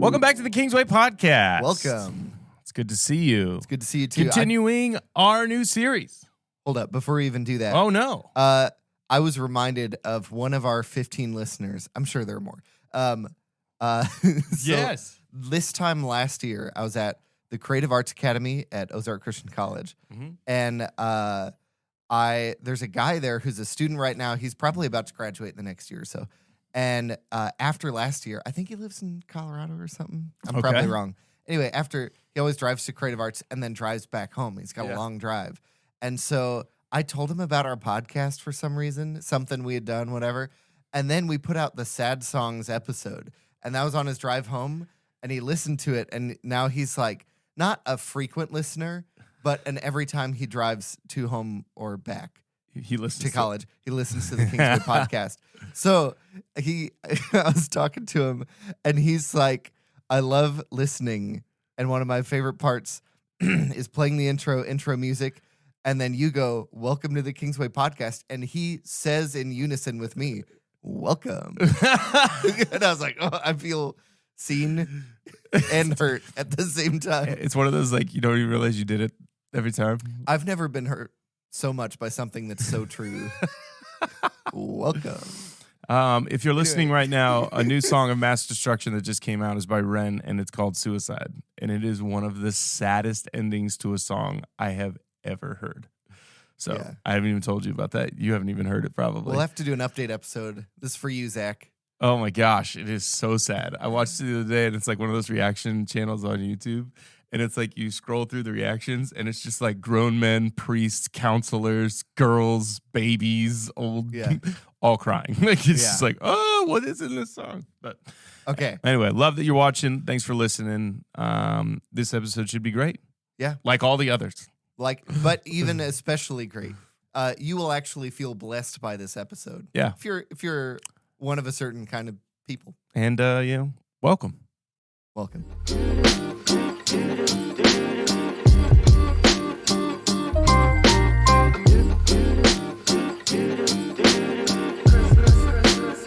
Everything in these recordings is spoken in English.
Welcome back to the Kingsway Podcast. Welcome. It's good to see you. It's good to see you too. Continuing our new series. Hold up, before we even do that. Oh, no. I was reminded of one of our 15 listeners. I'm sure there are more. Yes. This time last year, I was at the Creative Arts Academy at Ozark Christian College. Mm-hmm. And there's a guy there who's a student right now. He's probably about to graduate in the next year or so. And after last year, I think he lives in Colorado or something. I'm probably wrong. Anyway, he always drives to Creative Arts and then drives back home. He's got a long drive. And so I told him about our podcast for some reason, something we had done, whatever. And then we put out the Sad Songs episode. And that was on his drive home. And he listened to it. And now he's like, not a frequent listener, but every time he drives to home or back. He listens to college. He listens to the Kingsway podcast. So I was talking to him, and he's like, "I love listening, and one of my favorite parts is playing the intro music, and then you go, 'Welcome to the Kingsway podcast,' and he says in unison with me, 'Welcome.'" And I was like, "Oh, I feel seen and hurt at the same time." It's one of those, like, you don't even realize you did it every time. I've never been hurt so much by something that's so true. Welcome. If you're listening right now, a new song of Mass Destruction that just came out is by Ren, and it's called Suicide. And it is one of the saddest endings to a song I have ever heard. So I haven't even told you about that. You haven't even heard it probably. We'll have to do an update episode. This is for you, Zach. Oh my gosh, it is so sad. I watched it the other day, and it's like one of those reaction channels on YouTube. And it's like you scroll through the reactions, and it's just like grown men, priests, counselors, girls, babies, old, all crying. Like it's just like, oh, what is in this song? But okay. Anyway, love that you're watching. Thanks for listening. This episode should be great. Yeah, like all the others. But even especially great. You will actually feel blessed by this episode. Yeah, if you're one of a certain kind of people. And welcome. Welcome.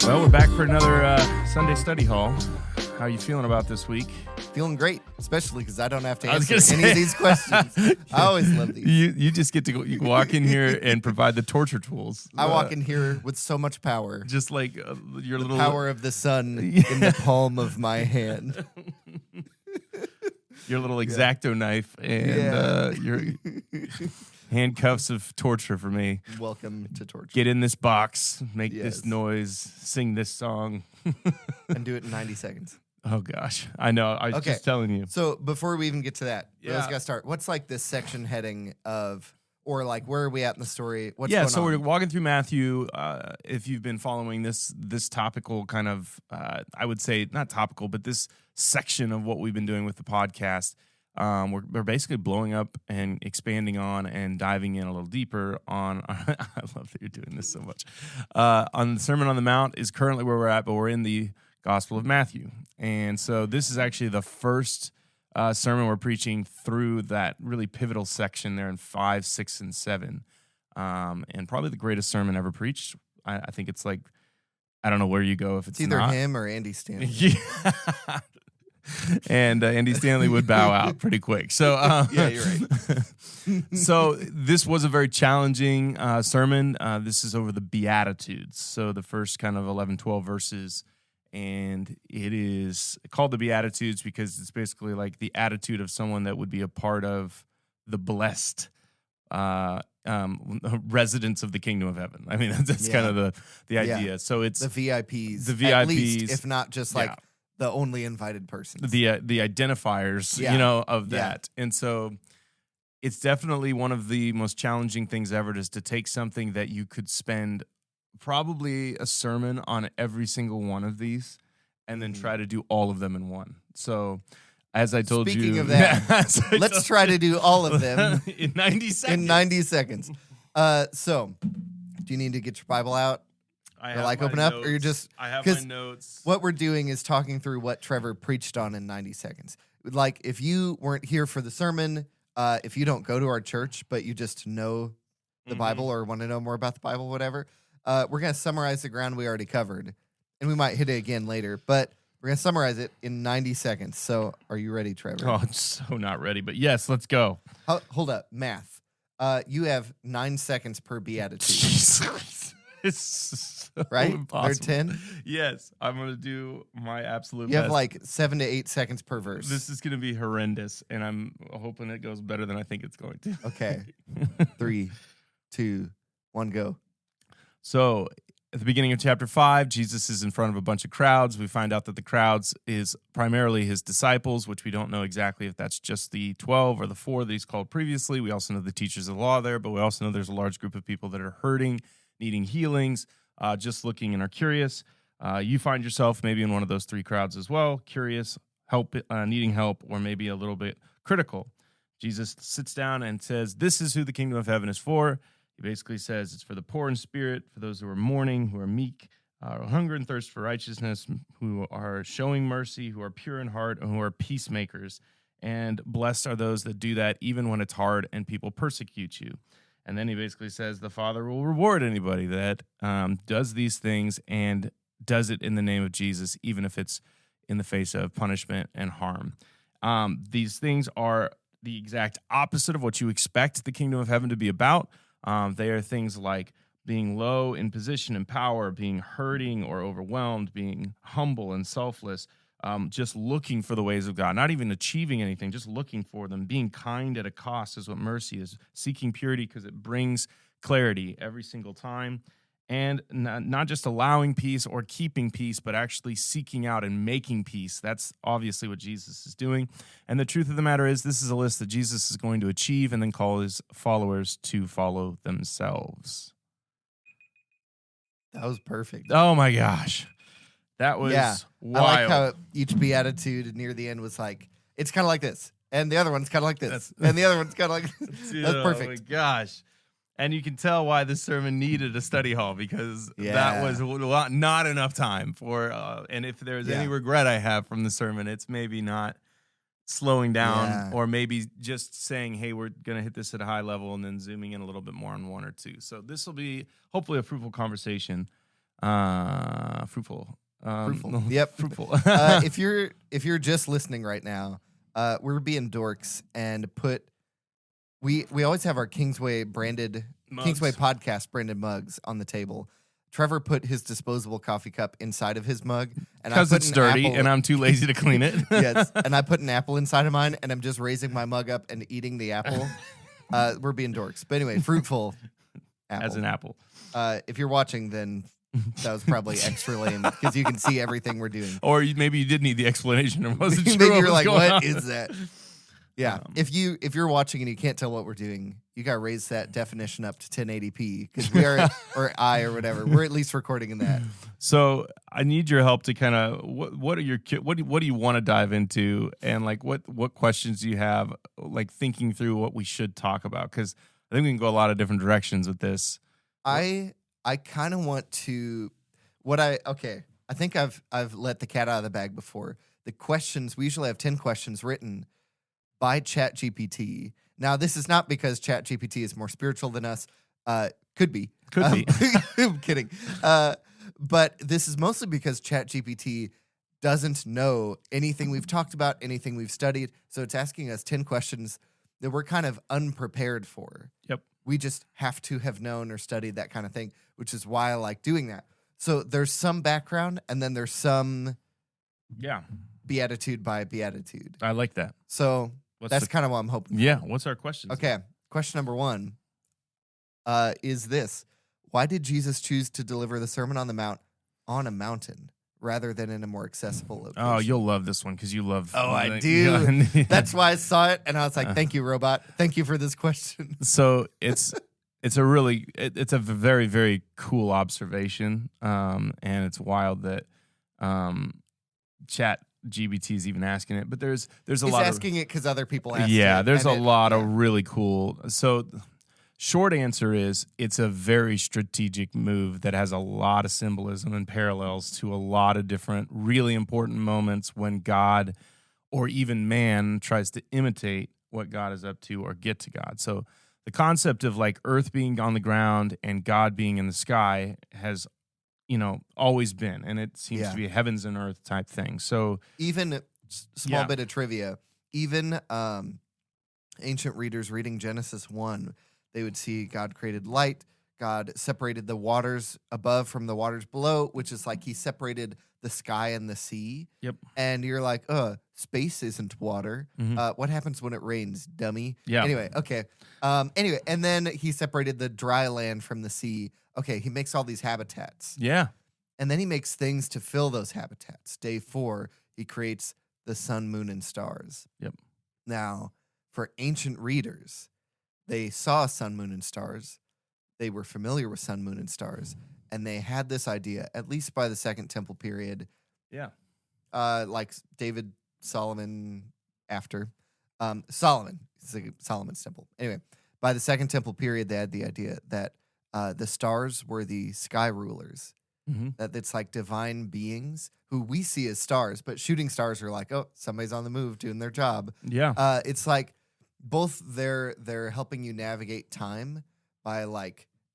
Well, we're back for another Sunday study hall. How are you feeling about this week? Feeling great, especially because I don't have to answer any of these questions. I always love these. You just get to go, you walk in here and provide the torture tools. I walk in here with so much power. Just like your little power of the sun in the palm of my hand. Your little X-Acto knife and your handcuffs of torture for me. Welcome to torture. Get in this box, make this noise, sing this song. And do it in 90 seconds. Oh, gosh. I know. I was just telling you. So before we even get to that, let's got to start. What's like this section heading of, or like where are we at in the story? What's going on? We're walking through Matthew. If you've been following this topical kind of, I would say not topical, but this section of what we've been doing with the podcast, we're basically blowing up and expanding on and diving in a little deeper on. I love that you're doing this so much. On the Sermon on the Mount is currently where we're at, but we're in the Gospel of Matthew, and so this is actually the first sermon we're preaching through that really pivotal section there in 5, 6, and 7, and probably the greatest sermon ever preached. I think it's like, I don't know where you go if it's either not. him or Andy Stanley. Yeah. And Andy Stanley would bow out pretty quick. So yeah, you're right. So this was a very challenging sermon. This is over the Beatitudes, so the first kind of 11, 12 verses. And it is called the Beatitudes because it's basically like the attitude of someone that would be a part of the blessed residents of the kingdom of heaven. I mean, that's kind of the idea. Yeah. So it's the VIPs. The VIPs. At least, if not just like the only invited persons. The identifiers, of that. And so it's definitely one of the most challenging things ever, is to take something that you could spend probably a sermon on every single one of these and then try to do all of them in one. So as I told Speaking you, of that, let's try to do all of them in 90 seconds. In 90 seconds. So do you need to get your Bible out? I or have open my up, notes. or you're just, I have my notes. What we're doing is talking through what Trevor preached on in 90 seconds. Like, if you weren't here for the sermon, if you don't go to our church, but you just know the Bible or want to know more about the Bible, whatever, we're going to summarize the ground we already covered, and we might hit it again later. But We're going to summarize it in 90 seconds. So are you ready, Trevor? Oh, I'm so not ready, but yes, let's go. Hold up. Math. You have 9 seconds per beatitude. It's so right? impossible. They're 10? Yes, I'm going to do my absolute best. You have like 7 to 8 seconds per verse. This is going to be horrendous, and I'm hoping it goes better than I think it's going to. Okay. 3, 2, 1, go. So at the beginning of chapter 5, Jesus is in front of a bunch of crowds. We find out that the crowds is primarily his disciples, which we don't know exactly if that's just the 12 or the 4 that he's called previously. We also know the teachers of the law there, but we also know there's a large group of people that are hurting, needing healings, just looking and are curious. You find yourself maybe in one of those 3 crowds as well, curious, needing help, or maybe a little bit critical. Jesus sits down and says, "This is who the kingdom of heaven is for." He basically says it's for the poor in spirit, for those who are mourning, who are meek, who hunger and thirst for righteousness, who are showing mercy, who are pure in heart, and who are peacemakers. And blessed are those that do that even when it's hard and people persecute you. And then he basically says the Father will reward anybody that does these things and does it in the name of Jesus, even if it's in the face of punishment and harm. These things are the exact opposite of what you expect the kingdom of heaven to be about. They are things like being low in position and power, being hurting or overwhelmed, being humble and selfless, just looking for the ways of God, not even achieving anything, just looking for them. Being kind at a cost is what mercy is. Seeking purity because it brings clarity every single time. And not just allowing peace or keeping peace, but actually seeking out and making peace. That's obviously what Jesus is doing. And the truth of the matter is, this is a list that Jesus is going to achieve and then call his followers to follow themselves. That was perfect. Oh, my gosh. That was wild. I like how each beatitude near the end was like, it's kind of like this. And the other one's kind of like this. And the other one's kind of like this. That's perfect. Oh, my gosh. And you can tell why this sermon needed a study hall, because that was not enough time for, and if there's any regret I have from the sermon, it's maybe not slowing down or maybe just saying, hey, we're going to hit this at a high level and then zooming in a little bit more on one or two. So this will be hopefully a fruitful conversation. Fruitful. Yep. Fruitful. If you're just listening right now, we're being dorks and we always have our Kingsway branded mugs. Kingsway podcast branded mugs on the table. Trevor put his disposable coffee cup inside of his mug, and because it's dirty and I'm too lazy to clean it. Yes, and I put an apple inside of mine, and I'm just raising my mug up and eating the apple. We're being dorks, but anyway, fruitful apple. As an apple. If you're watching, then that was probably extra lame because you can see everything we're doing. Or maybe you did need the explanation. It wasn't true. Maybe you're like, what is that? Yeah, if you're watching and you can't tell what we're doing, you got to raise that definition up to 1080p because we are, or whatever. We're at least recording in that. So I need your help to kind of what do you want to dive into, and like what questions do you have, like thinking through what we should talk about, because I think we can go a lot of different directions with this. I kind of want to I think I've let the cat out of the bag before. The questions, we usually have 10 questions written by ChatGPT. Now, this is not because ChatGPT is more spiritual than us. Could be. I'm kidding. But this is mostly because ChatGPT doesn't know anything we've talked about, anything we've studied. So it's asking us 10 questions that we're kind of unprepared for. Yep. We just have to have known or studied that kind of thing, which is why I like doing that. So there's some background, and then there's some beatitude by beatitude. I like that. So that's kind of what I'm hoping for. Yeah. What's our question? Okay. Question number 1 is this. Why did Jesus choose to deliver the Sermon on the Mount on a mountain rather than in a more accessible location? Oh, you'll love this one because you love... Oh, I do. That's why I saw it, and I was like, thank you, robot. Thank you for this question. So it's a very, very cool observation, and it's wild that ChatGPT is even asking it, but there's a lot. He's asking it because other people asked it. Yeah, there's a lot of really cool. So, short answer is it's a very strategic move that has a lot of symbolism and parallels to a lot of different really important moments when God or even man tries to imitate what God is up to or get to God. So the concept of like earth being on the ground and God being in the sky has, always been, and it seems Yeah. to be a heavens and earth type thing. So Even small Yeah. bit of trivia, even ancient readers reading Genesis 1, they would see God created light. God separated the waters above from the waters below, which is like he separated the sky and the sea. Yep. And you're like, space isn't water. Mhm. What happens when it rains, dummy? Yeah. Anyway, okay. Anyway, and then he separated the dry land from the sea. Okay, he makes all these habitats. Yeah. And then he makes things to fill those habitats. Day 4, he creates the sun, moon, and stars. Yep. Now, for ancient readers, they saw sun, moon, and stars. They were familiar with sun, moon, and stars. And they had this idea, at least by the Second Temple period, Yeah. like David, Solomon, after. Solomon, it's like Solomon's temple. Anyway, by the Second Temple period, they had the idea that the stars were the sky rulers. Mm-hmm. That it's like divine beings who we see as stars, but shooting stars are like, oh, somebody's on the move doing their job. Yeah. It's like both they're helping you navigate time by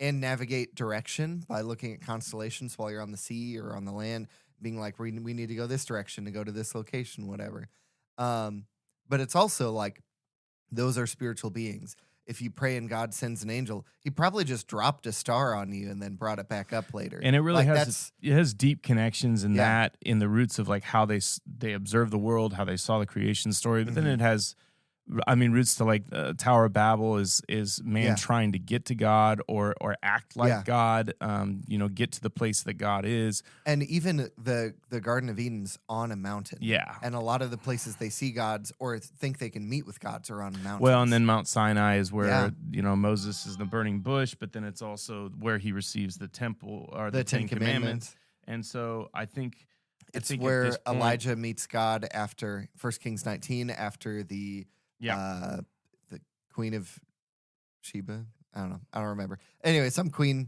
and navigate direction by looking at constellations while you're on the sea or on the land, being like, we need to go this direction to go to this location, whatever. But it's also like those are spiritual beings. If you pray and God sends an angel, he probably just dropped a star on you and then brought it back up later. And it really Like, has deep connections in Yeah. that, in the roots of like how they observed the world, how they saw the creation story. But then Mhm. it has, roots to like Tower of Babel is man Yeah. trying to get to God or act like Yeah. God, get to the place that God is. And even the Garden of Eden's on a mountain. Yeah. And a lot of the places they see gods or think they can meet with gods are on mountains. Well, and then Mount Sinai is where, Yeah. Moses is the burning bush, but then it's also where he receives the temple or the Ten Commandments. And so I think It's at where this point- Elijah meets God after 1 Kings 19, after the Queen of Sheba. I don't know. I don't remember. Anyway, some queen,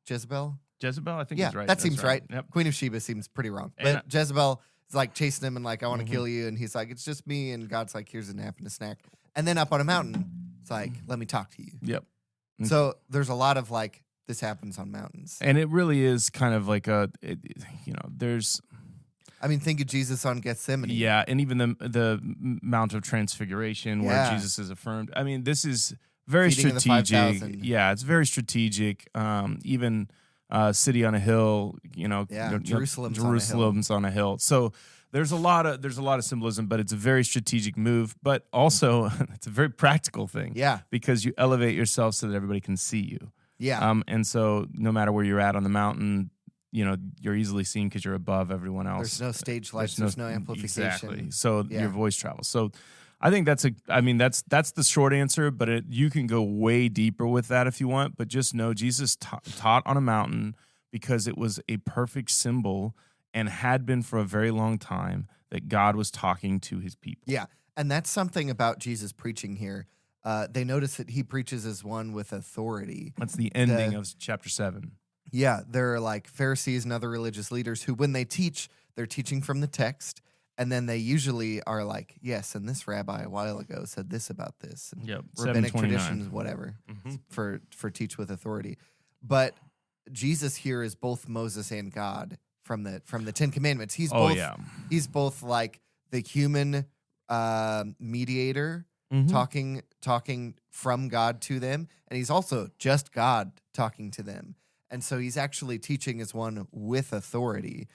Jezebel. Jezebel, I think Yeah, is right. that That's seems right. Yep. Queen of Sheba seems pretty wrong. And But Jezebel is like chasing him and like, I want to Mhm. kill you. And he's like, it's just me. And God's like, here's a nap and a snack. And then up on a mountain, it's like, let me talk to you. Yep. Mm. So there's a lot of like, this happens on mountains. And it really is kind of like there's I mean, think of Jesus on Gethsemane. yeah, and even the Mount of Transfiguration where Yeah. Jesus is affirmed. I mean, this is very Feeding of the strategic. 5,000. Yeah, it's very strategic. Even city on a hill. Yeah, Jerusalem's on a hill. Jerusalem's on a hill. So there's a lot of symbolism, but it's a very strategic move. But also, it's a very practical thing. Yeah. Because you elevate yourself so that everybody can see you. Yeah. And so no matter where you're at on the mountain, you're easily seen because you're above everyone else. There's no stage lights. There's no amplification. Exactly. So Yeah. your voice travels. So I think that's the short answer, but you can go way deeper with that if you want. But just know Jesus taught on a mountain because it was a perfect symbol and had been for a very long time that God was talking to his people. Yeah. And that's something about Jesus preaching here. They notice that he preaches as one with authority. That's the ending of chapter 7. Yeah, there are like Pharisees and other religious leaders who, when they teach, they're teaching from the text. And then they usually are like, yes, and this rabbi a while ago said this about this. And Yep, rabbinic 729. traditions, whatever, Mhm. for teach with authority. But Jesus here is both Moses and God from the Ten Commandments. He's both like the human mediator Mhm. talking from God to them, and he's also just God talking to them. And so he's actually teaching as one with authority.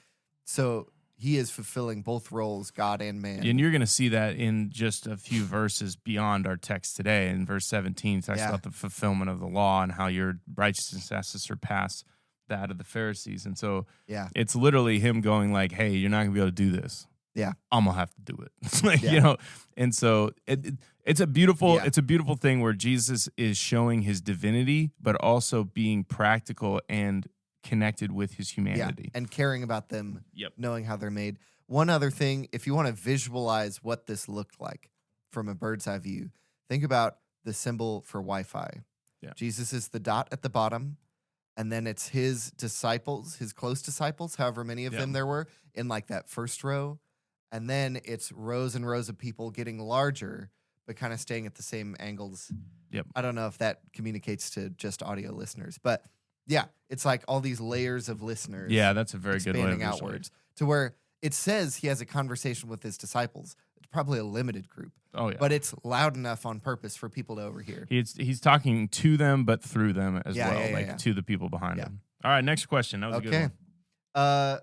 So he is fulfilling both roles, God and man. And you're going to see that in just a few verses beyond our text today. In verse 17, it talks Yeah. about the fulfillment of the law and how your righteousness has to surpass that of the Pharisees. And so Yeah. it's literally him going like, hey, you're not going to be able to do this. Yeah. I'm going to have to do it. Like, Yeah. And so it's a beautiful Yeah. it's a beautiful thing where Jesus is showing his divinity, but also being practical and connected with his humanity. And caring about them, Yep. knowing how they're made. One other thing, if you want to visualize what this looked like from a bird's eye view, think about the symbol for Wi-Fi. Yeah. Jesus is the dot at the bottom, and then it's his disciples, his close disciples, however many of Yeah. them there were, in like that first row. And then it's rows and rows of people getting larger, but kind of staying at the same angles. Yep. I don't know if that communicates to just audio listeners, but Yeah, it's like all these layers of listeners. Yeah, that's a very good way of expanding outwards to where it says he has a conversation with his disciples. It's probably a limited group. Oh yeah, but it's loud enough on purpose for people to overhear. he's talking to them, but through them as well, Yeah. to the people behind him. All right, next question. That was a good one.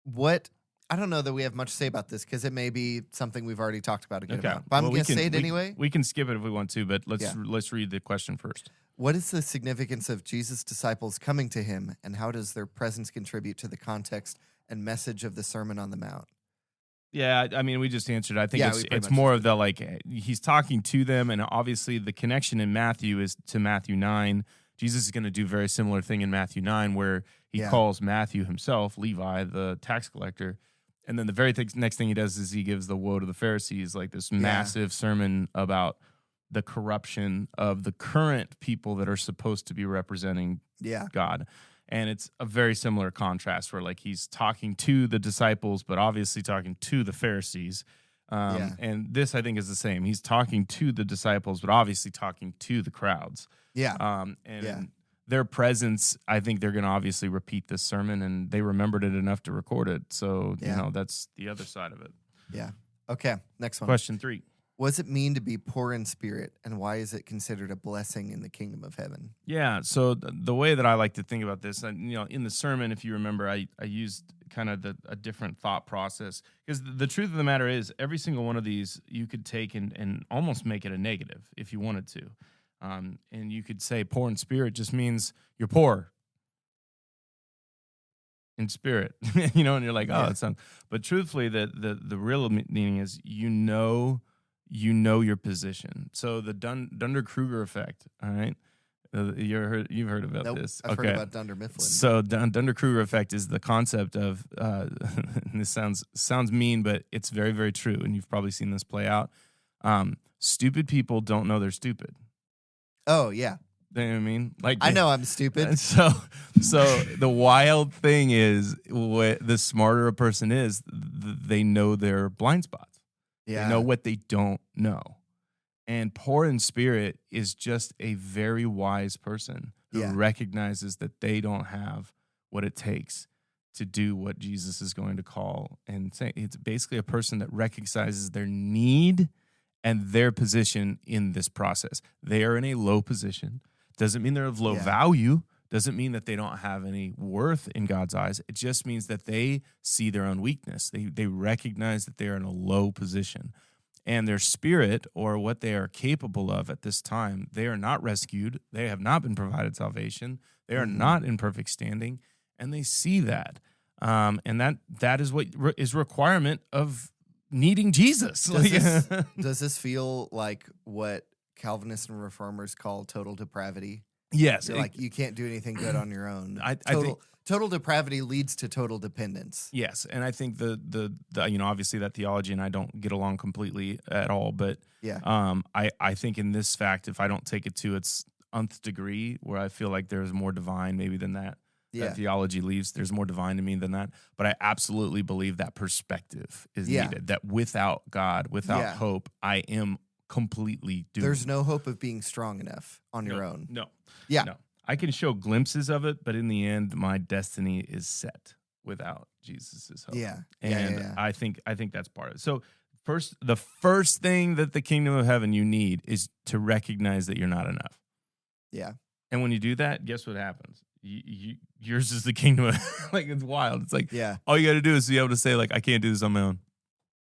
What? I don't know that we have much to say about this because it may be something we've already talked about a good amount. But I'm going to say it anyway. We can skip it if we want to, but let's read the question first. What is the significance of Jesus' disciples coming to him, and how does their presence contribute to the context and message of the Sermon on the Mount? Yeah, I mean, we just answered. I think it's more of the he's talking to them, and obviously the connection in Matthew is to Matthew 9. Jesus is going to do a very similar thing in Matthew 9 where he calls Matthew himself, Levi, the tax collector. And then the very next thing he does is he gives the woe to the Pharisees, like this massive sermon about the corruption of the current people that are supposed to be representing God. And it's a very similar contrast where he's talking to the disciples, but obviously talking to the Pharisees. And this, I think, is the same. He's talking to the disciples, but obviously talking to the crowds. Their presence, I think they're going to obviously repeat this sermon, and they remembered it enough to record it. So, that's the other side of it. Yeah. Okay, next one. Question 3. What does it mean to be poor in spirit, and why is it considered a blessing in the kingdom of heaven? Yeah, so the way that I like to think about this, in the sermon, if you remember, I used kind of a different thought process. Because the truth of the matter is, every single one of these you could take and almost make it a negative if you wanted to. And you could say poor in spirit just means you're poor in spirit, and you're like, oh, that sounds. But truthfully, the real meaning is you know your position. So the Dunder-Kruger effect. All right, you've heard about this. I've heard about Dunder Mifflin. So Dunder-Kruger effect is the concept of. And this sounds mean, but it's very, very true, and you've probably seen this play out. Stupid people don't know they're stupid. Oh, yeah. You know what I mean? I know I'm stupid. So the wild thing is, the smarter a person is, they know their blind spots. Yeah. They know what they don't know. And poor in spirit is just a very wise person who recognizes that they don't have what it takes to do what Jesus is going to call and say. It's basically a person that recognizes their need and their position in this process. They are in a low position. Doesn't mean they're of low value. Doesn't mean that they don't have any worth in God's eyes. It just means that they see their own weakness. They recognize that they are in a low position. And their spirit, or what they are capable of at this time, they are not rescued. They have not been provided salvation. They are not in perfect standing. And they see that. And that is what is requirement of needing Jesus. Does this feel like what Calvinists and Reformers call total depravity? Yes. You can't do anything good on your own. I think total depravity leads to total dependence. Yes, and I think the obviously that theology and I don't get along completely at all, but I think in this fact, if I don't take it to its nth degree, where I feel like there's more divine maybe than that, that theology leaves, there's more divine to me than that. But I absolutely believe that perspective is needed, that without God, without hope, I am completely doomed. There's no hope of being strong enough on your own. No. Yeah. No. I can show glimpses of it, but in the end, my destiny is set without Jesus' hope. Yeah. And I think that's part of it. So the first thing that the kingdom of heaven you need is to recognize that you're not enough. Yeah. And when you do that, guess what happens? Yours is the kingdom of it's wild. It's like all you got to do is be able to say I can't do this on my own,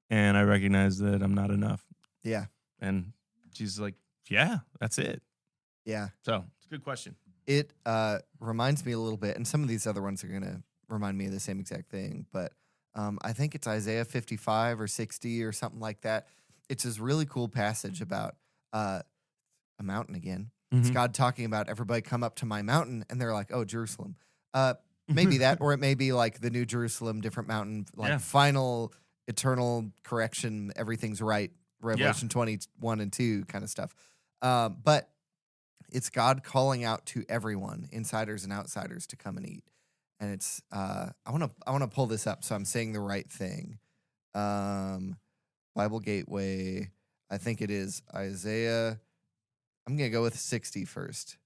and I recognize that I'm not enough. Yeah, and Jesus is that's it. Yeah. So it's a good question. It reminds me a little bit, and some of these other ones are gonna remind me of the same exact thing, but I think it's Isaiah 55 or 60 or something like that. It's this really cool passage about a mountain again. It's God talking about everybody come up to my mountain, and they're like, oh, Jerusalem. Maybe that, or it may be like the New Jerusalem, different mountain, final, eternal correction, everything's right, Revelation 21 and 2 kind of stuff. But it's God calling out to everyone, insiders and outsiders, to come and eat. And it's I want to pull this up so I'm saying the right thing. Bible Gateway, I think it is Isaiah. I'm going to go with 60 first.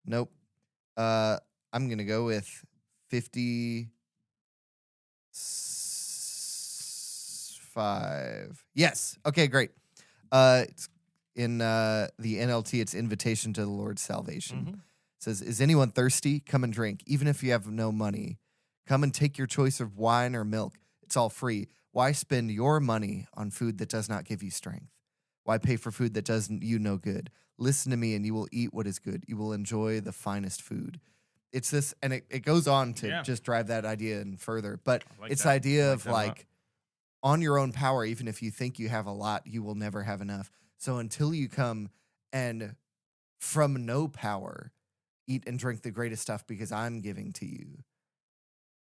Nope. I'm going to go with 55. Yes. Okay, great. It's in the NLT, it's invitation to the Lord's salvation. Mm-hmm. It says, is anyone thirsty? Come and drink, even if you have no money. Come and take your choice of wine or milk. It's all free. Why spend your money on food that does not give you strength? Why pay for food that does you no good? Listen to me and you will eat what is good. You will enjoy the finest food. It's this, and it goes on to just drive that idea in further. But it's the idea of like on your own power, even if you think you have a lot, you will never have enough. So until you come and from no power, eat and drink the greatest stuff because I'm giving to you,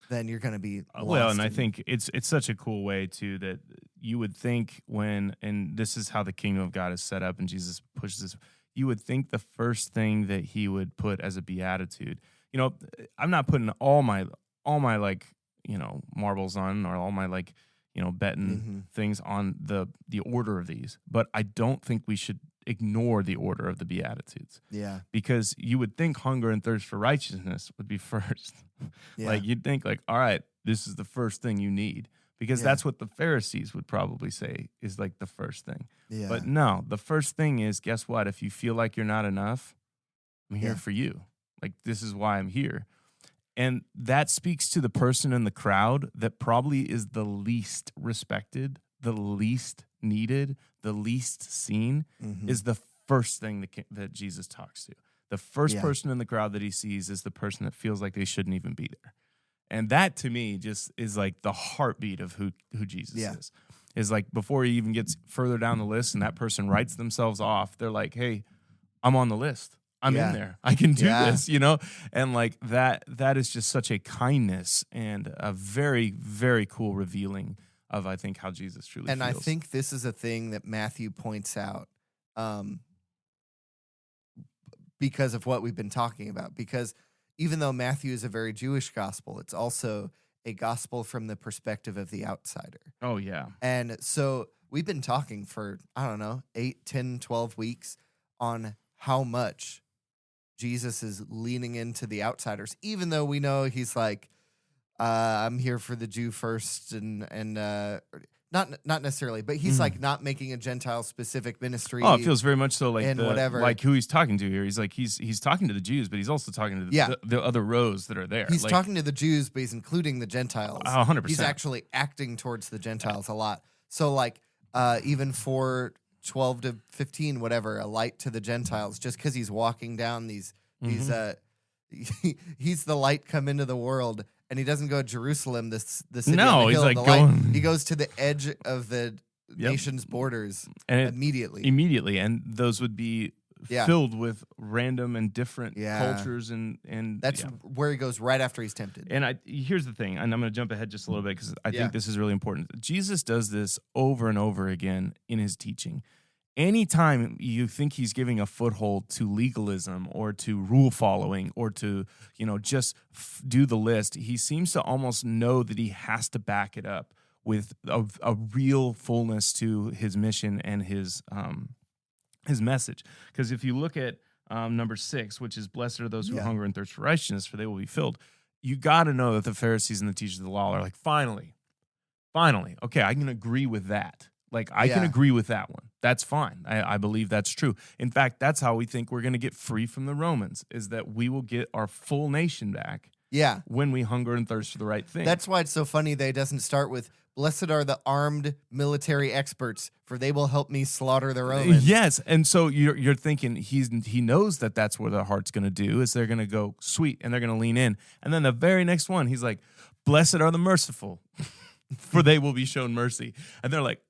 then you're going to be lost. Well, and I think it's such a cool way too that you would think and this is how the kingdom of God is set up, and Jesus pushes this. You would think the first thing that he would put as a beatitude. You know, I'm not putting all my like, you know, marbles on, or all my like, you know, betting things on the order of these, but I don't think we should ignore the order of the Beatitudes. Yeah. Because you would think hunger and thirst for righteousness would be first. Yeah. Like you'd think like, all right, this is the first thing you need, because that's what the Pharisees would probably say is like the first thing. Yeah. But no, the first thing is, guess what? If you feel like you're not enough, I'm here for you. Like, this is why I'm here. And that speaks to the person in the crowd that probably is the least respected, the least needed, the least seen, is the first thing that Jesus talks to. The first person in the crowd that he sees is the person that feels like they shouldn't even be there. And that, to me, just is like the heartbeat of who Jesus is. Is like before he even gets further down the list and that person writes themselves off, they're like, hey, I'm on the list. I'm in there. I can do this, you know? And like that is just such a kindness and a very, very cool revealing of, I think, how Jesus truly feels. And I think this is a thing that Matthew points out because of what we've been talking about. Because even though Matthew is a very Jewish gospel, it's also a gospel from the perspective of the outsider. Oh, yeah. And so we've been talking for, I don't know, 8, 10, 12 weeks on how much Jesus is leaning into the outsiders, even though we know he's like, I'm here for the Jew first, and not necessarily, but he's like not making a Gentile specific ministry. Oh, it feels very much so like whatever. Like who he's talking to here. He's like he's talking to the Jews, but he's also talking to the other rows that are there. He's like, talking to the Jews, but he's including the Gentiles. 100%. He's actually acting towards the Gentiles a lot. So like even for 12 to 15, whatever, a light to the Gentiles, just because he's walking down these he's the light come into the world. And he doesn't go to Jerusalem, the city on the hill, he's like he goes to the edge of the nation's borders and immediately. And those would be filled with random and different cultures, and that's where he goes right after he's tempted. And here's the thing, and I'm going to jump ahead just a little bit because I think this is really important. Jesus does this over and over again in his teaching. Anytime you think he's giving a foothold to legalism or to rule following or to, you know, just do the list, he seems to almost know that he has to back it up with a real fullness to his mission and his message. Because if you look at number 6, which is blessed are those who hunger and thirst for righteousness, for they will be filled. You got to know that the Pharisees and the teachers of the law are like, finally, okay, I can agree with that. Like, I can agree with that one. That's fine. I believe that's true. In fact, that's how we think we're going to get free from the Romans, is that we will get our full nation back when we hunger and thirst for the right thing. That's why it's so funny that it doesn't start with, blessed are the armed military experts, for they will help me slaughter the Romans. Yes, and so you're thinking he knows that that's where their heart's going to do, is they're going to go sweet, and they're going to lean in. And then the very next one, he's like, blessed are the merciful, for they will be shown mercy. And they're like,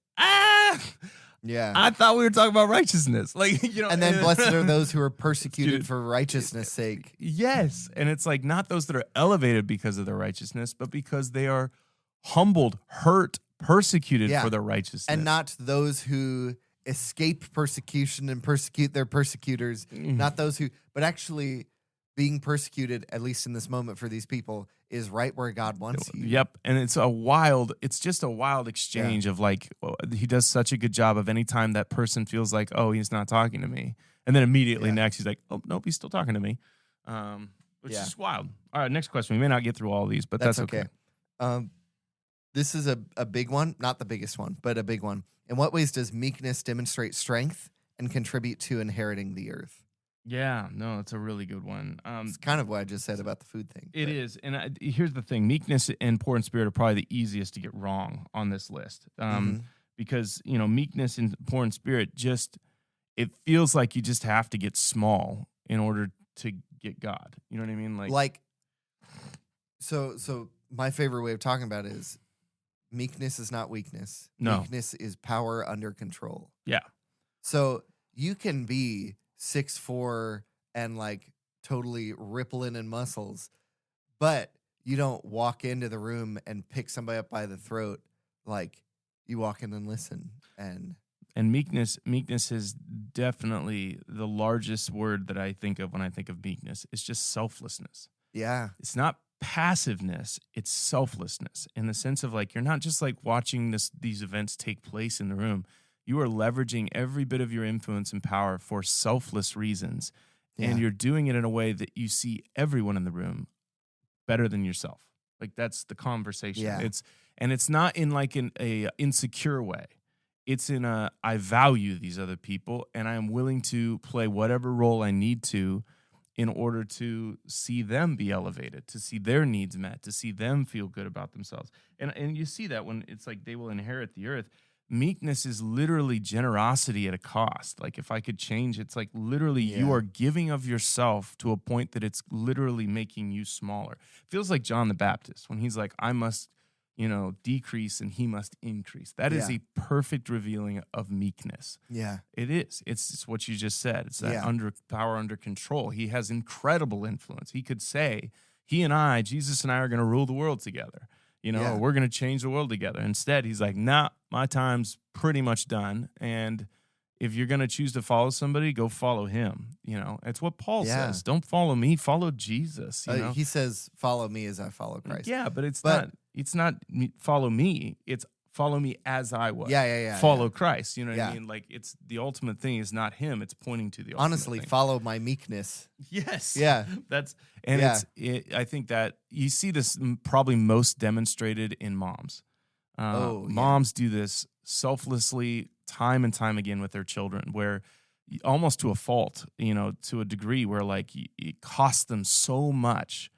yeah, I thought we were talking about righteousness, like, you know. And then blessed are those who are persecuted for righteousness' sake. Yes, and it's like not those that are elevated because of their righteousness, but because they are humbled, hurt, persecuted for their righteousness, and not those who escape persecution and persecute their persecutors. Not those who, but actually being persecuted, at least in this moment for these people, is right where God wants you. Yep. And it's just a wild exchange of like, he does such a good job of any time that person feels like, oh, he's not talking to me. And then immediately next he's like, oh, nope, he's still talking to me. which is wild. All right, next question. We may not get through all of these, but that's okay. This is a big one, not the biggest one, but a big one. In what ways does meekness demonstrate strength and contribute to inheriting the earth? Yeah, no, it's a really good one. It's kind of what I just said about the food thing. It is. And here's the thing. Meekness and poor in spirit are probably the easiest to get wrong on this list. Because, meekness and poor in spirit it feels like you just have to get small in order to get God. You know what I mean? So my favorite way of talking about it is meekness is not weakness. No. Meekness is power under control. Yeah. So you can be 6'4" and totally rippling in muscles, but you don't walk into the room and pick somebody up by the throat. You walk in and listen. And meekness is definitely the largest word that I think of when I think of meekness. It's just selflessness. Yeah. It's not passiveness, it's selflessness in the sense of you're not just watching these events take place in the room. You are leveraging every bit of your influence and power for selfless reasons. Yeah. And you're doing it in a way that you see everyone in the room better than yourself. That's the conversation. Yeah. It's not in a insecure way. It's in I value these other people and I am willing to play whatever role I need to in order to see them be elevated, to see their needs met, to see them feel good about themselves. And you see that when it's they will inherit the earth. Meekness is literally generosity at a cost. If I could change, it's literally you are giving of yourself to a point that it's literally making you smaller. Feels like John the Baptist when he's I must, decrease and he must increase. That is a perfect revealing of meekness. Yeah. It is. It's what you just said. It's that power under control. He has incredible influence. He could say, Jesus and I are going to rule the world together. We're going to change the world together. Instead, he's nah, my time's pretty much done. And if you're going to choose to follow somebody, go follow him. It's what Paul says. Don't follow me, follow Jesus. He says, follow me as I follow Christ. Yeah, but it's not follow me. It's follow me as I was. Yeah. Follow Christ. You know what I mean? It's the ultimate thing is not him. It's pointing to the ultimate Honestly, thing. follow my meekness. Yes. Yeah. I think that you see this probably most demonstrated in moms. Moms do this selflessly time and time again with their children where almost to a fault, to a degree where it costs them so much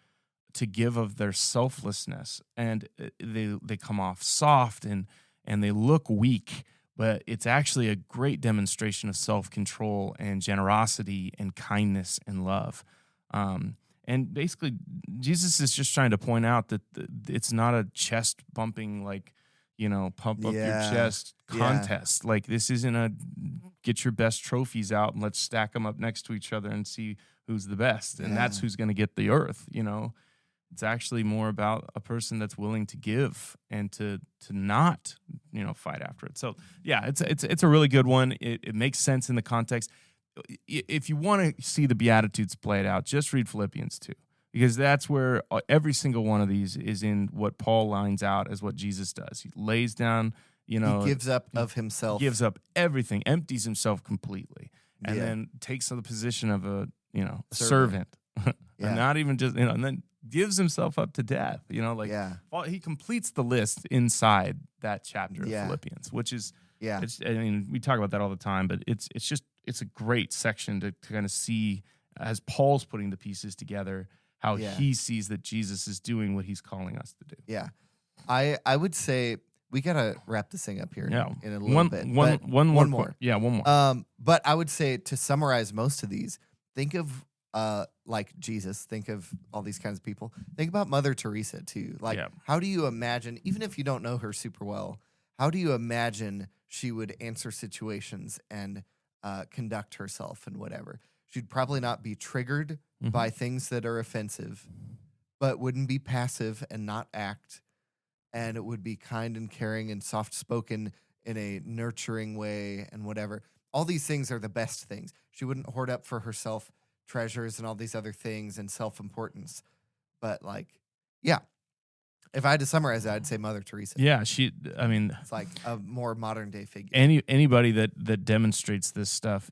to give of their selflessness, and they come off soft and they look weak, but it's actually a great demonstration of self-control and generosity and kindness and love. And basically, Jesus is just trying to point out that it's not a chest bumping pump up your chest contest. This isn't a get your best trophies out and let's stack them up next to each other and see who's the best, and that's who's going to get the earth. It's actually more about a person that's willing to give and to not, fight after it. So yeah, it's a really good one. It makes sense in the context. If you want to see the Beatitudes played out, just read Philippians 2, because that's where every single one of these is in what Paul lines out as what Jesus does. He lays down, he gives up of himself, gives up everything, empties himself completely, and then takes the position of a servant. And not even just, and then gives himself up to death, he completes the list inside that chapter of Philippians, which is, we talk about that all the time, but it's a great section to kind of see as Paul's putting the pieces together, how he sees that Jesus is doing what he's calling us to do. Yeah. I would say we got to wrap this thing up here in a little bit. One more. Yeah, one more. But I would say to summarize most of these, think of Jesus, think of all these kinds of people. Think about Mother Teresa too. How do you imagine, even if you don't know her super well, how do you imagine she would answer situations and conduct herself and whatever? She'd probably not be triggered by things that are offensive, but wouldn't be passive and not act. And it would be kind and caring and soft-spoken in a nurturing way and whatever. All these things are the best things. She wouldn't hoard up for herself treasures and all these other things and self-importance. But if I had to summarize it, I'd say Mother Teresa. Yeah, it's a more modern day figure. Anybody that demonstrates this stuff,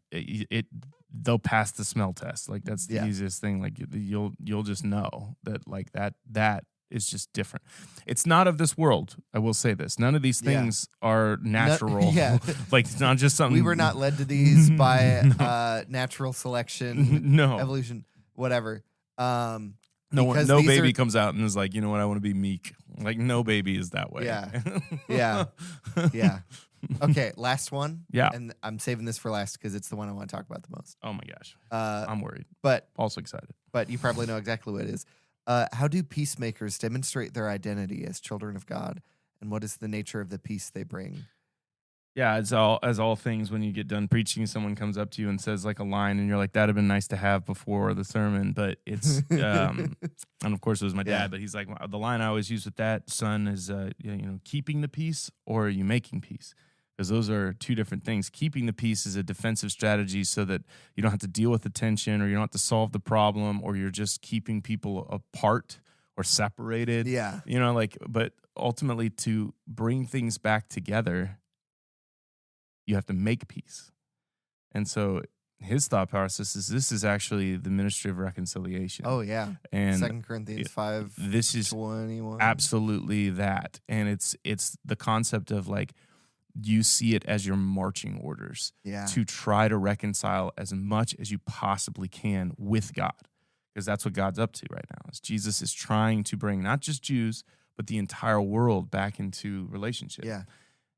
they'll pass the smell test. Like that's the Yeah. easiest thing. Like you'll just know that like that is just different. It's not of this world. I will say this. None of these things are natural. Yeah. Like it's not just something. We were not led to these by natural selection, No. evolution, whatever. No because no these baby are- comes out and is like, you know what, I want to be meek. Like no baby is that way. Yeah. Yeah. Yeah. Okay, last one. Yeah. And I'm saving this for last because it's the one I want to talk about the most. Oh my gosh. Uh, I'm worried. but Also excited. you probably know exactly what it is. How do peacemakers demonstrate their identity as children of God, and what is the nature of the peace they bring? Yeah, as all things, when you get done preaching, someone comes up to you and says like a line, and you're like, "That'd have been nice to have before the sermon." But it's, and of course it was my dad. Yeah. But he's like, the line I always use with that, son, is keeping the peace, or are you making peace? Because those are two different things. Keeping the peace is a defensive strategy, so that you don't have to deal with the tension, or you don't have to solve the problem, or you're just keeping people apart or separated. Yeah. But ultimately, to bring things back together, you have to make peace. And so his thought process is this is actually the ministry of reconciliation. Oh yeah. And 2 Corinthians 5. this is 21. absolutely that. And it's the concept of like, you see it as your marching orders Yeah. to try to reconcile as much as you possibly can with God. Because that's what God's up to right now. Is Jesus is trying to bring not just Jews, but the entire world back into relationship. Yeah.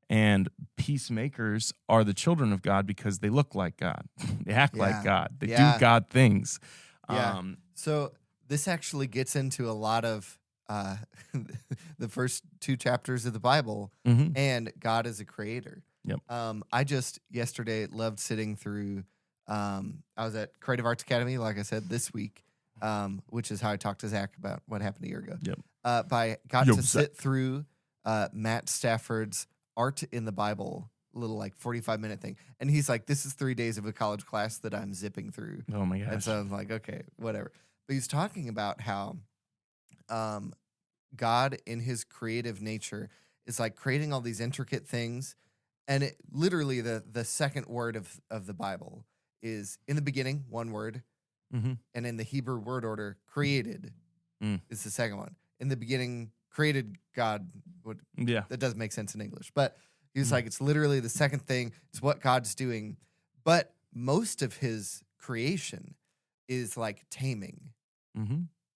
And peacemakers are the children of God because they look like God. They act like God. They do God things. Yeah. So this actually gets into a lot of the first 2 chapters of the Bible, and God is a creator. Yep. I just yesterday loved sitting through. I was at Creative Arts Academy, like I said, this week, which is how I talked to Zach about what happened a year ago. Yep. But I got to sit through Matt Stafford's Art in the Bible, little like 45-minute thing. And he's like, this is 3 days of a college class that I'm zipping through. Oh my gosh. And so I'm like, okay, whatever. But he's talking about how God in his creative nature is like creating all these intricate things. And it literally the second word of the Bible is in the beginning, one word. And in the Hebrew word order, created is the second one. In the beginning, created God. That doesn't make sense in English. But he was like, it's literally the second thing. It's what God's doing. But most of his creation is like taming.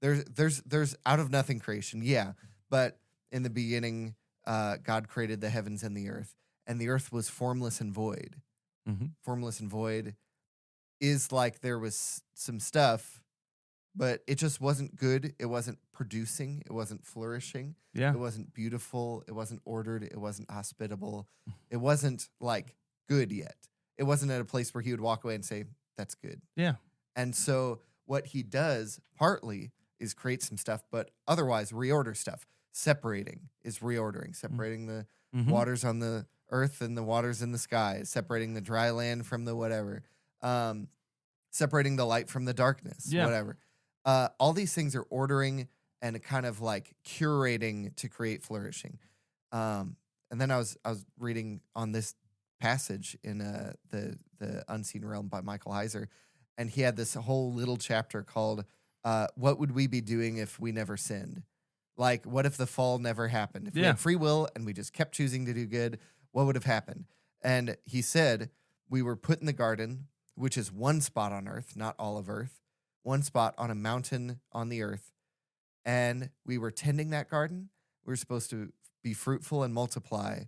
There's out of nothing creation. Yeah. But in the beginning, God created the heavens and the earth was formless and void. Formless and void is like there was some stuff, but it just wasn't good. It wasn't producing. It wasn't flourishing. Yeah. It wasn't beautiful. It wasn't ordered. It wasn't hospitable. It wasn't like good yet. It wasn't at a place where he would walk away and say, that's good. Yeah. And so what he does partly is create some stuff, but otherwise reorder stuff. Separating is reordering, separating the waters on the earth and the waters in the sky, separating the dry land from the whatever, separating the light from the darkness, whatever. All these things are ordering and kind of like curating to create flourishing. And then I was reading on this passage in the Unseen Realm by Michael Heiser, and he had this whole little chapter called "What Would We Be Doing If We Never Sinned?" Like, what if the fall never happened? If we had free will and we just kept choosing to do good, what would have happened? And he said, we were put in the garden, which is one spot on earth, not all of earth, one spot on a mountain on the earth. And we were tending that garden. We were supposed to be fruitful and multiply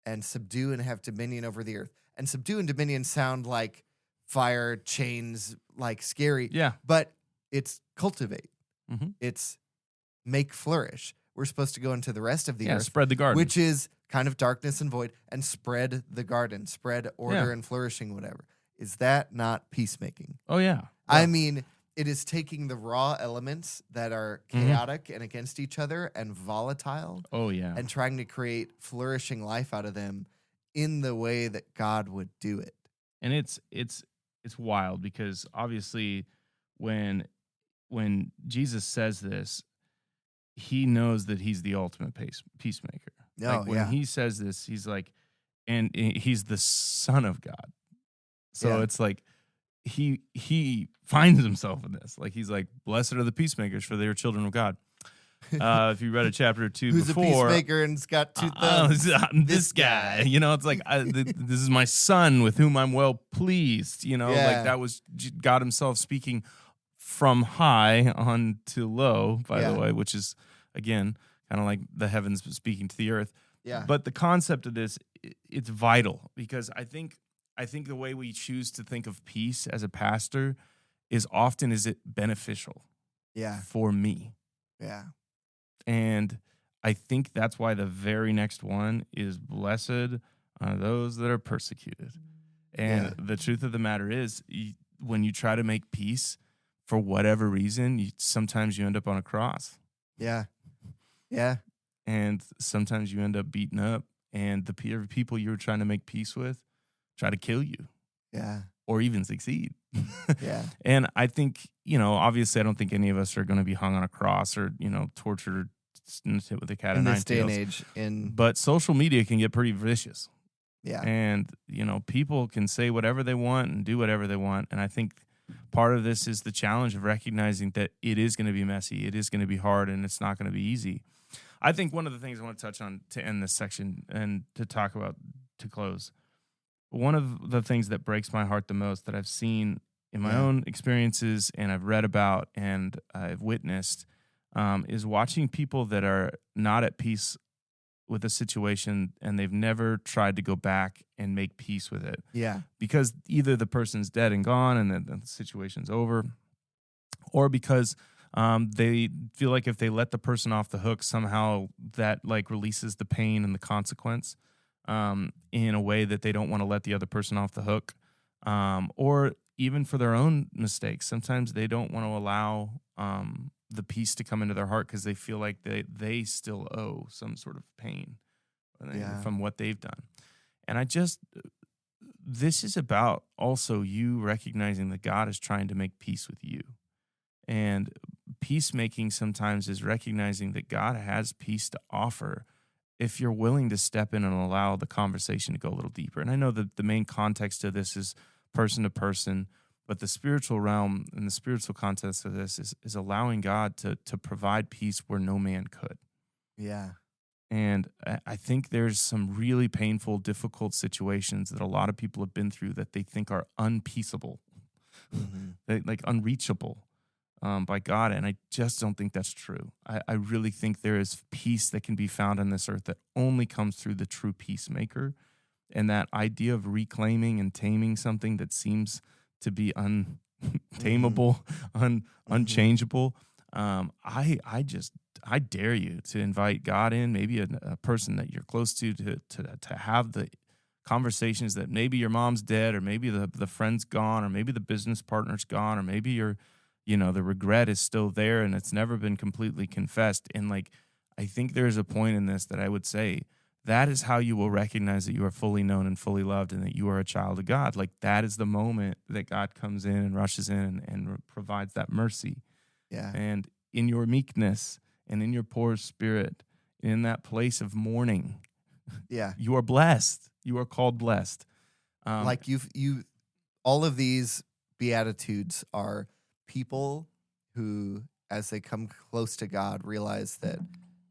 and subdue and have dominion over the earth. And subdue and dominion sound like fire, chains, like scary. Yeah. But it's cultivate. It's make flourish. We're supposed to go into the rest of the earth. Spread the garden. Which is kind of darkness and void, and spread the garden, spread order and flourishing, whatever. Is that not peacemaking? Oh, yeah. I mean, it is taking the raw elements that are chaotic and against each other and volatile. Oh, yeah. And trying to create flourishing life out of them in the way that God would do it. And it's wild because obviously when Jesus says this, he knows that he's the ultimate peacemaker. Like when he says this, he's like, and he's the Son of God. So it's like he finds himself in this. Like he's like, blessed are the peacemakers, for they are children of God. If you read a chapter or two Who's before, a peacemaker and's got two thumbs? this guy. You know, it's like this is my son with whom I'm well pleased. You know, like that was God Himself speaking from high on to low. By the way, which is again kind of like the heavens speaking to the earth. Yeah. But the concept of this, it's vital, because I think the way we choose to think of peace as a pastor is often, is it beneficial? Yeah. For me. Yeah. And I think that's why the very next one is blessed are those that are persecuted. And the truth of the matter is, when you try to make peace, for whatever reason, sometimes you end up on a cross. Yeah. Yeah. And sometimes you end up beaten up, and the people you were trying to make peace with try to kill you. Yeah. Or even succeed. Yeah. And I think, obviously I don't think any of us are going to be hung on a cross or, tortured with a cat in of nine this day and tails. age. But social media can get pretty vicious. Yeah. And, people can say whatever they want and do whatever they want. And I think part of this is the challenge of recognizing that it is going to be messy. It is going to be hard, and it's not going to be easy. I think one of the things I want to touch on to end this section and to talk about to close, one of the things that breaks my heart the most that I've seen in my own experiences and I've read about and I've witnessed is watching people that are not at peace with a situation and they've never tried to go back and make peace with it. Yeah. Because either the person's dead and gone and the situation's over, or because they feel like if they let the person off the hook, somehow that like releases the pain and the consequence in a way that they don't want to let the other person off the hook. Or even for their own mistakes. Sometimes they don't want to allow the peace to come into their heart because they feel like they still owe some sort of pain from what they've done. And this is about also you recognizing that God is trying to make peace with you. And peacemaking sometimes is recognizing that God has peace to offer if you're willing to step in and allow the conversation to go a little deeper. And I know that the main context of this is person to person, but the spiritual realm and the spiritual context of this is allowing God to provide peace where no man could. Yeah. And I think there's some really painful, difficult situations that a lot of people have been through that they think are unpeaceable, like unreachable by God. And I just don't think that's true. I really think there is peace that can be found on this earth that only comes through the true peacemaker. And that idea of reclaiming and taming something that seems to be untamable, unchangeable. I dare you to invite God in, maybe a person that you're close to have the conversations that maybe your mom's dead, or maybe the friend's gone, or maybe the business partner's gone, or maybe the regret is still there and it's never been completely confessed. And like, I think there's a point in this that I would say, that is how you will recognize that you are fully known and fully loved and that you are a child of God. Like that is the moment that God comes in and rushes in and provides that mercy. Yeah. And in your meekness and in your poor spirit, in that place of mourning, you are blessed. You are called blessed. Like all of these Beatitudes are people who, as they come close to God, realize that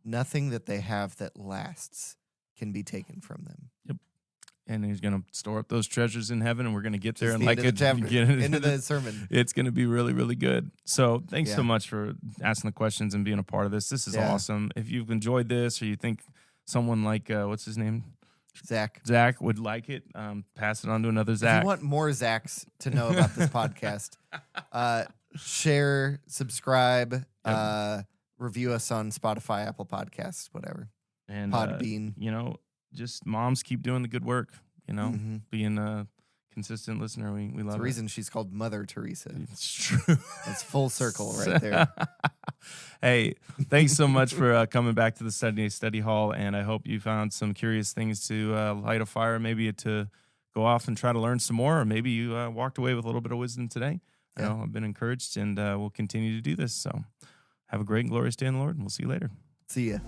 nothing that they have that lasts can be taken from them. Yep. And He's going to store up those treasures in heaven, and we're going to get there Just and like it. Into the sermon. It's going to be really, really good. So thanks so much for asking the questions and being a part of this. This is awesome. If you've enjoyed this, or you think someone like, what's his name? Zach would like it, pass it on to another Zach. If you want more Zachs to know about this podcast, share, subscribe, review us on Spotify, Apple Podcasts, whatever. And Podbean. Just moms keep doing the good work, being a consistent listener. We love it. It's the reason she's called Mother Teresa. It's true. It's full circle right there. Hey, thanks so much for coming back to the Sunday Study Hall, and I hope you found some curious things to light a fire, maybe to go off and try to learn some more, or maybe you walked away with a little bit of wisdom today. I've been encouraged, and we'll continue to do this. So have a great and glorious day in the Lord, and we'll see you later. See ya.